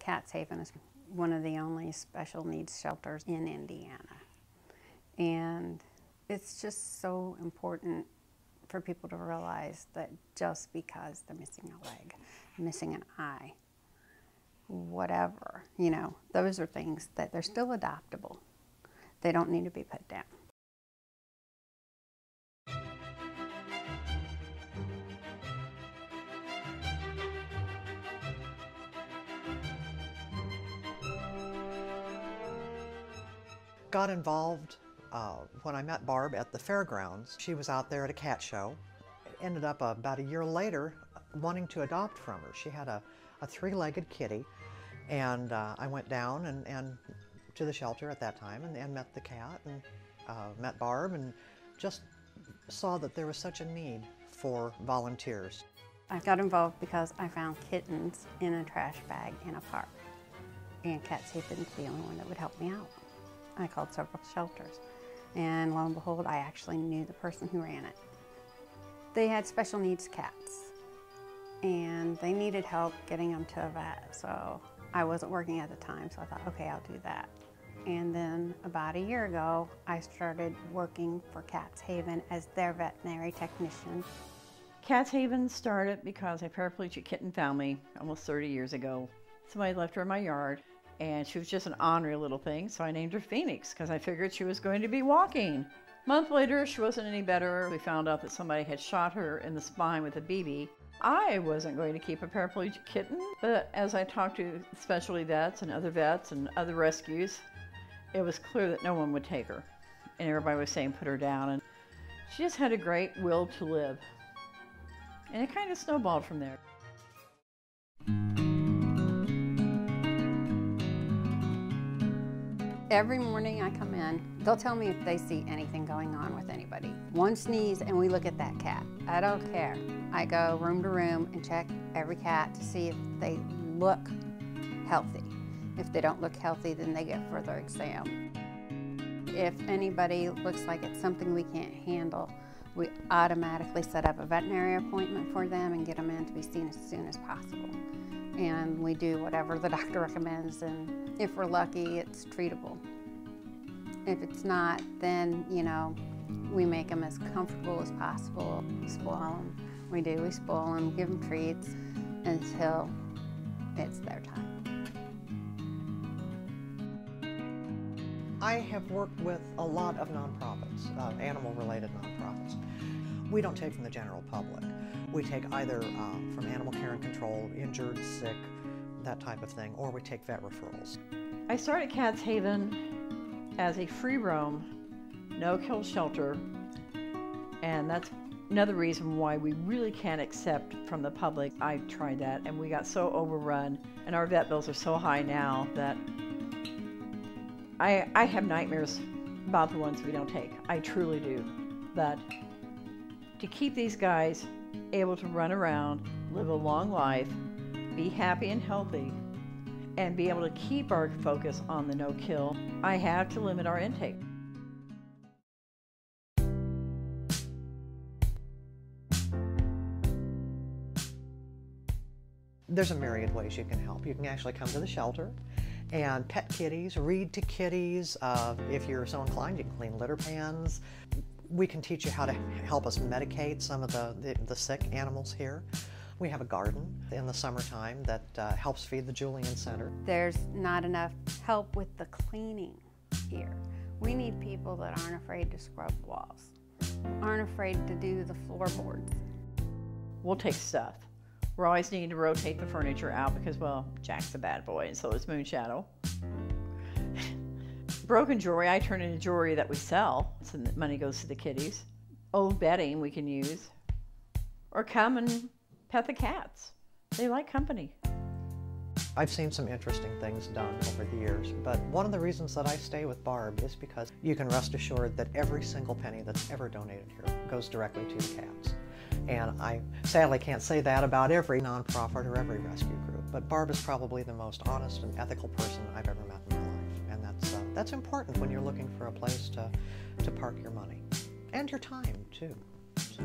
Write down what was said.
Cats Haven is one of the only special needs shelters in Indiana. And it's just so important for people to realize that just because they're missing a leg, missing an eye, whatever, you know, those are things that they're still adoptable. They don't need to be put down. Got involved when I met Barb at the fairgrounds. She was out there at a cat show. Ended up about a year later wanting to adopt from her. She had a three-legged kitty, and I went down and to the shelter at that time and met the cat and met Barb and just saw that there was such a need for volunteers. I got involved because I found kittens in a trash bag in a park, and Cats Haven's the only one that would help me out. I called several shelters, and lo and behold, I actually knew the person who ran it. They had special needs cats, and they needed help getting them to a vet, so I wasn't working at the time, so I thought, okay, I'll do that. And then about a year ago, I started working for Cats Haven as their veterinary technician. Cats Haven started because a paraplegic kitten found me almost 30 years ago. Somebody left her in my yard, and she was just an ornery little thing, so I named her Phoenix because I figured she was going to be walking. A month later, she wasn't any better. We found out that somebody had shot her in the spine with a BB. I wasn't going to keep a paraplegic kitten, but as I talked to specialty vets and other rescues, it was clear that no one would take her. And everybody was saying put her down, and she just had a great will to live. And it kind of snowballed from there. Every morning I come in, they'll tell me if they see anything going on with anybody. One sneeze and we look at that cat. I don't care. I go room to room and check every cat to see if they look healthy. If they don't look healthy, then they get further exam. If anybody looks like it's something we can't handle, we automatically set up a veterinary appointment for them and get them in to be seen as soon as possible. And we do whatever the doctor recommends, and if we're lucky, it's treatable. If it's not, then, you know, we make them as comfortable as possible. Spoil them. We spoil them, give them treats until it's their time. I have worked with a lot of nonprofits, animal-related nonprofits. We don't take from the general public. We take either from animal care and control, injured, sick, that type of thing, or we take vet referrals. I started Cats Haven as a free roam, no-kill shelter, and that's another reason why we really can't accept from the public. I tried that, and we got so overrun, and our vet bills are so high now that I have nightmares about the ones we don't take. I truly do. But to keep these guys able to run around, live a long life, be happy and healthy, and be able to keep our focus on the no-kill, I have to limit our intake. There's a myriad ways you can help. You can actually come to the shelter and pet kitties, read to kitties. If you're so inclined, you can clean litter pans. We can teach you how to help us medicate some of the sick animals here. We have a garden in the summertime that helps feed the Julian Center. There's not enough help with the cleaning here. We need people that aren't afraid to scrub walls, aren't afraid to do the floorboards. We'll take stuff. We're always needing to rotate the furniture out because, well, Jack's a bad boy and so is Moonshadow. Broken jewelry, I turn into jewelry that we sell, so the money goes to the kitties. Old bedding we can use. Or come and pet the cats. They like company. I've seen some interesting things done over the years, but one of the reasons that I stay with Barb is because you can rest assured that every single penny that's ever donated here goes directly to the cats. And I sadly can't say that about every nonprofit or every rescue group, but Barb is probably the most honest and ethical person I've ever met in my life. And that's important when you're looking for a place to park your money. And your time, too. So.